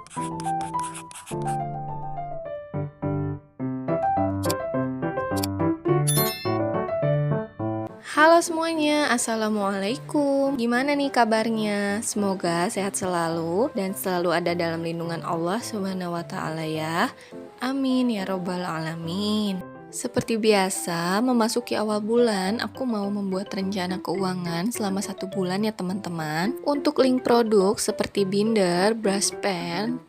Halo semuanya, Assalamualaikum. Gimana nih kabarnya? Semoga sehat selalu dan selalu ada dalam lindungan Allah Subhanahu wa Ta'ala ya. Amin ya Robbal 'Alamin. Seperti biasa, memasuki awal bulan, aku mau membuat rencana keuangan selama 1 bulan ya teman-teman. Untuk link produk seperti binder, brush pen,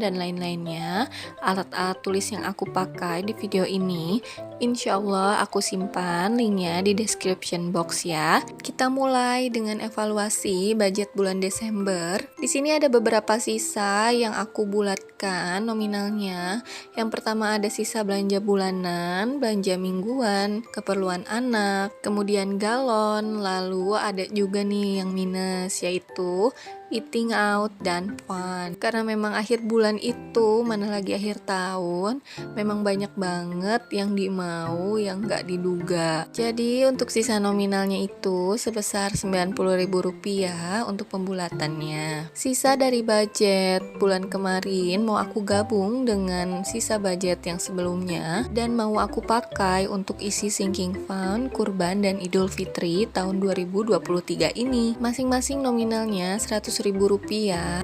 dan lain-lainnya, alat-alat tulis yang aku pakai di video ini, insya Allah aku simpan linknya di description box ya. Kita mulai dengan evaluasi budget bulan Desember. Di sini ada beberapa sisa yang aku bulatkan nominalnya. Yang pertama ada sisa belanja bulanan, belanja mingguan, keperluan anak, kemudian galon, lalu ada juga nih yang minus yaitu eating out dan fun. Karena memang akhir bulan itu, mana lagi akhir tahun, memang banyak banget yang dimau yang gak diduga. Jadi untuk sisa nominalnya itu sebesar Rp90.000 untuk pembulatannya. Sisa dari budget bulan kemarin mau aku gabung dengan sisa budget yang sebelumnya dan mau aku pakai untuk isi sinking fund, kurban, dan Idul Fitri tahun 2023 ini. Masing-masing nominalnya Rp100.000,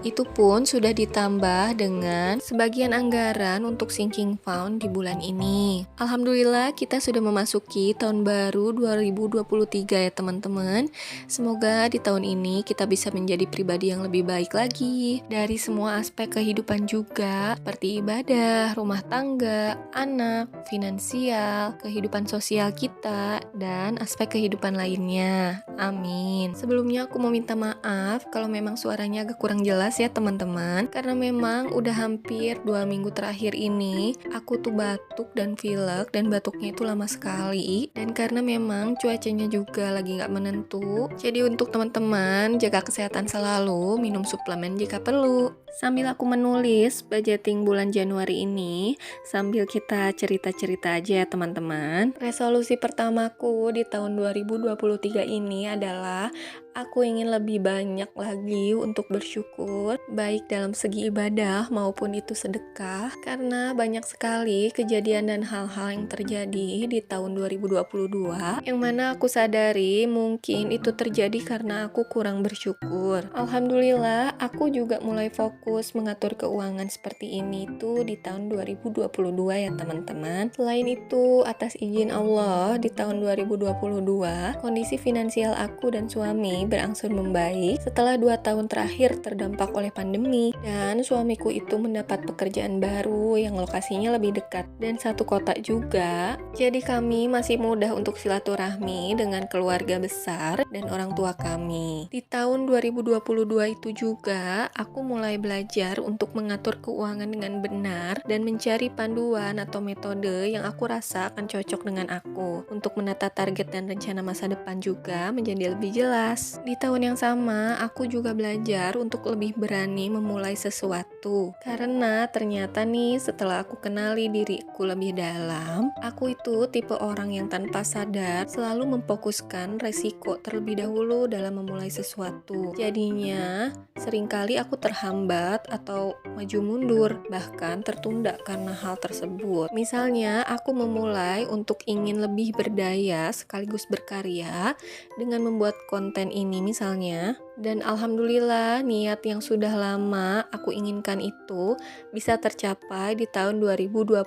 itu pun sudah ditambah dengan sebagian anggaran untuk sinking fund di bulan ini. Alhamdulillah kita sudah memasuki tahun baru 2023 ya teman-teman. Semoga di tahun ini kita bisa menjadi pribadi yang lebih baik lagi dari semua aspek kehidupan juga, seperti ibadah, rumah tangga, anak, finansial, kehidupan sosial kita, dan aspek kehidupan lainnya. Amin. Sebelumnya aku mau minta maaf kalau memang suaranya agak kurang jelas ya teman-teman, karena memang udah hampir 2 minggu terakhir ini aku tuh batuk dan pilek, dan batuknya itu lama sekali, dan karena memang cuacanya juga lagi gak menentu, jadi untuk teman-teman jaga kesehatan selalu, minum suplemen jika perlu. Sambil aku menulis budgeting bulan Januari ini, sambil kita cerita-cerita aja ya teman-teman. Resolusi pertamaku di tahun 2023 ini adalah aku ingin lebih banyak lagi untuk bersyukur, baik dalam segi ibadah maupun itu sedekah, karena banyak sekali kejadian dan hal-hal yang terjadi di tahun 2022, yang mana aku sadari mungkin itu terjadi karena aku kurang bersyukur. Alhamdulillah, aku juga mulai fokus mengatur keuangan seperti ini tuh di tahun 2022 ya teman-teman. Selain itu, atas izin Allah, di tahun 2022, kondisi finansial aku dan suami berangsur membaik setelah 2 tahun terakhir terdampak oleh pandemi, dan suamiku itu mendapat pekerjaan baru yang lokasinya lebih dekat dan satu kota juga. Jadi kami masih mudah untuk silaturahmi dengan keluarga besar dan orang tua kami. Di tahun 2022 itu juga aku mulai belajar untuk mengatur keuangan dengan benar dan mencari panduan atau metode yang aku rasa akan cocok dengan aku untuk menata target dan rencana masa depan juga menjadi lebih jelas. Di tahun yang sama, aku juga belajar untuk lebih berani memulai sesuatu. Karena ternyata nih, setelah aku kenali diriku lebih dalam, aku itu tipe orang yang tanpa sadar selalu memfokuskan resiko terlebih dahulu dalam memulai sesuatu. Jadinya, seringkali aku terhambat atau maju mundur, bahkan tertunda karena hal tersebut. Misalnya, aku memulai untuk ingin lebih berdaya sekaligus berkarya dengan membuat konten ini misalnya, dan alhamdulillah niat yang sudah lama aku inginkan itu bisa tercapai di tahun 2022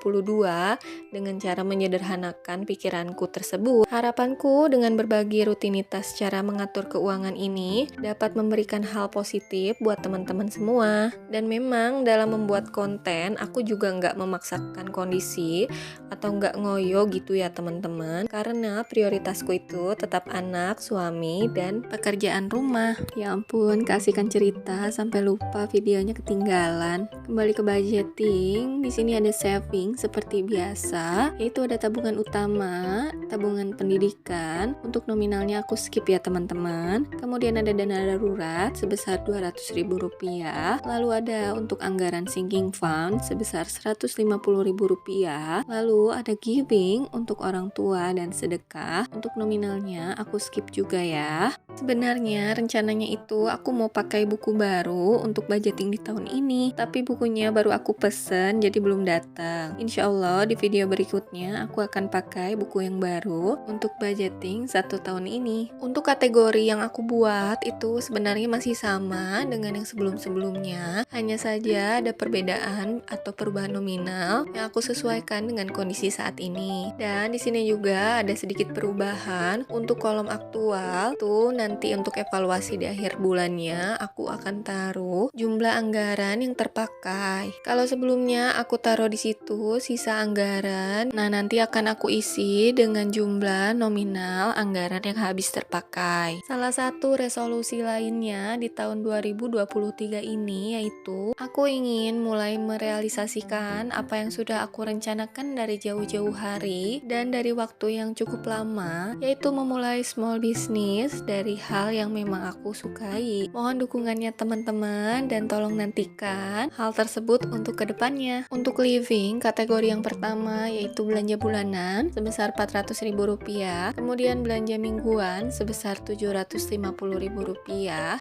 dengan cara menyederhanakan pikiranku tersebut. Harapanku dengan berbagi rutinitas cara mengatur keuangan ini dapat memberikan hal positif buat teman-teman semua. Dan memang dalam membuat konten aku juga nggak memaksakan kondisi atau nggak ngoyo gitu ya teman-teman, karena prioritasku itu tetap anak, suami, dan pekerjaan rumah. Ya ampun, kasihkan cerita sampai lupa videonya ketinggalan. Kembali ke budgeting, di sini ada saving seperti biasa, yaitu ada tabungan utama, tabungan pendidikan. Untuk nominalnya aku skip ya teman-teman. Kemudian ada dana darurat sebesar Rp200.000. Lalu ada untuk anggaran sinking fund sebesar Rp150.000. Lalu ada giving untuk orang tua dan sedekah. Untuk nominalnya aku skip juga ya. Sebenarnya rencananya itu aku mau pakai buku baru untuk budgeting di tahun ini, tapi bukunya baru aku pesen jadi belum datang. Insya Allah di video berikutnya aku akan pakai buku yang baru untuk budgeting 1 tahun ini. Untuk kategori yang aku buat itu sebenarnya masih sama dengan yang sebelum-sebelumnya, hanya saja ada perbedaan atau perubahan nominal yang aku sesuaikan dengan kondisi saat ini. Dan di sini juga ada sedikit perubahan untuk kolom aktual tuh. Nanti untuk evaluasi di akhir bulannya aku akan taruh jumlah anggaran yang terpakai. Kalau sebelumnya aku taruh di situ sisa anggaran, nah nanti akan aku isi dengan jumlah nominal anggaran yang habis terpakai. Salah satu resolusi lainnya di tahun 2023 ini yaitu aku ingin mulai merealisasikan apa yang sudah aku rencanakan dari jauh-jauh hari dan dari waktu yang cukup lama, yaitu memulai small business dari hal yang memang aku sukai. Mohon dukungannya teman-teman dan tolong nantikan hal tersebut untuk kedepannya. Untuk living, kategori yang pertama yaitu belanja bulanan sebesar Rp400.000, kemudian belanja mingguan sebesar Rp750.000,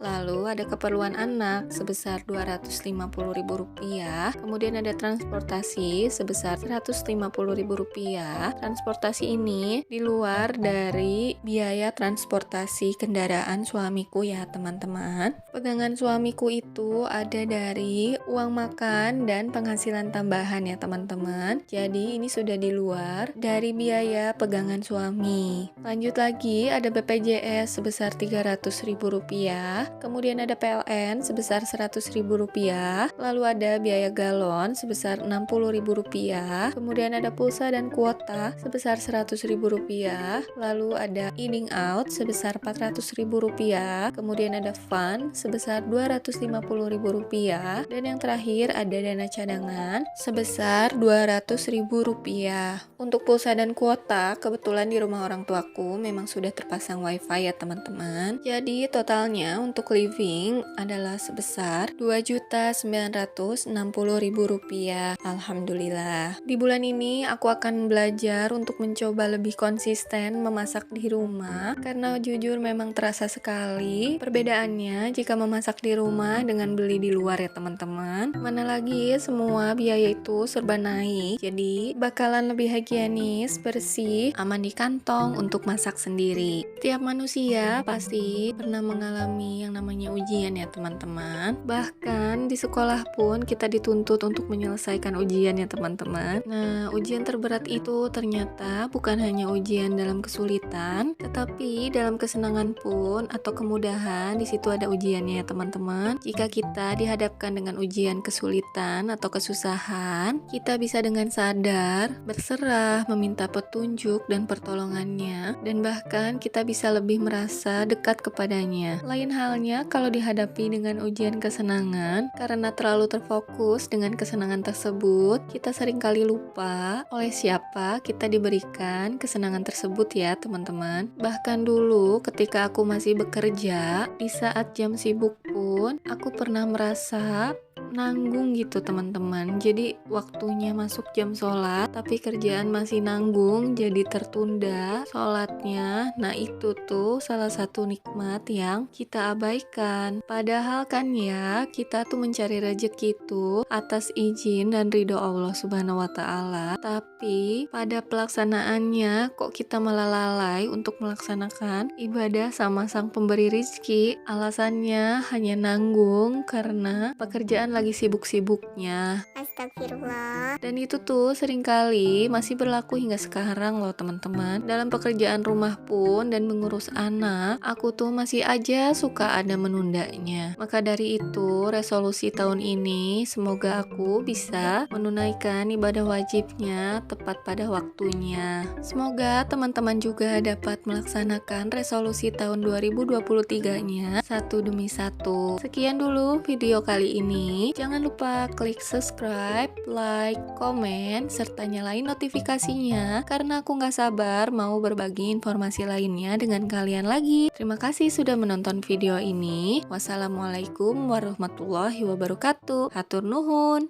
lalu ada keperluan anak sebesar Rp250.000, kemudian ada transportasi sebesar Rp150.000. Transportasi ini di luar dari biaya transportasi kendaraan suamiku ya teman-teman. Pegangan suamiku itu ada dari uang makan dan penghasilan tambahan ya teman-teman. Jadi ini sudah di luar dari biaya pegangan suami. Lanjut lagi ada BPJS sebesar Rp300.000, kemudian ada PLN sebesar Rp100.000, lalu ada biaya galon sebesar Rp60.000, kemudian ada pulsa dan kuota sebesar Rp100.000, lalu ada eating out sebesar Rp400.000, kemudian ada fund sebesar Rp250.000, dan yang terakhir ada dana cadangan sebesar Rp200.000. Untuk pulsa dan kuota, kebetulan di rumah orang tuaku memang sudah terpasang wifi ya teman-teman. Jadi totalnya untuk living adalah sebesar Rp2.960.000. Alhamdulillah. Di bulan ini aku akan belajar untuk mencoba lebih konsisten memasak di rumah, karena jujur memang terasa sekali perbedaannya jika memasak di rumah dengan beli di luar ya teman-teman. Mana lagi semua biaya itu serba naik, jadi bakalan lebih higienis, bersih, aman di kantong untuk masak sendiri. Tiap manusia pasti pernah mengalami yang namanya ujian ya teman-teman. Bahkan di sekolah pun kita dituntut untuk menyelesaikan ujian ya teman-teman. Nah, ujian terberat itu ternyata bukan hanya ujian dalam kesulitan, tetapi dalam kesenangan pun atau kemudahan di situ ada ujiannya ya teman-teman. Jika kita dihadapkan dengan ujian kesulitan atau kesusahan, kita bisa dengan sadar berserah, meminta petunjuk dan pertolongannya, dan bahkan kita bisa lebih merasa dekat kepadanya. Lain halnya kalau dihadapi dengan ujian kesenangan, karena terlalu terfokus dengan kesenangan tersebut, kita seringkali lupa oleh siapa kita diberikan kesenangan tersebut ya teman-teman. Bahkan dulu ketika aku masih bekerja, di saat jam sibuk pun aku pernah merasa nanggung gitu teman-teman. Jadi waktunya masuk jam sholat tapi kerjaan masih nanggung, jadi tertunda sholatnya. Nah itu tuh salah satu nikmat yang kita abaikan. Padahal kan ya, kita tuh mencari rezeki itu atas izin dan ridho Allah Subhanahu wa Ta'ala, tapi pada pelaksanaannya kok kita malah lalai untuk melaksanakan ibadah sama sang pemberi rezeki. Alasannya hanya nanggung karena pekerjaan lagi sibuk-sibuknya. Astagfirullah. Dan itu tuh seringkali masih berlaku hingga sekarang loh teman-teman. Dalam pekerjaan rumah pun dan mengurus anak, aku tuh masih aja suka ada menundanya. Maka dari itu, resolusi tahun ini semoga aku bisa menunaikan ibadah wajibnya tepat pada waktunya. Semoga teman-teman juga dapat melaksanakan resolusi tahun 2023-nya satu demi satu. Sekian dulu video kali ini. Jangan lupa klik subscribe, like, komen, serta nyalain notifikasinya karena aku gak sabar mau berbagi informasi lainnya dengan kalian lagi. Terima kasih sudah menonton video ini. Wassalamualaikum warahmatullahi wabarakatuh. Hatur nuhun.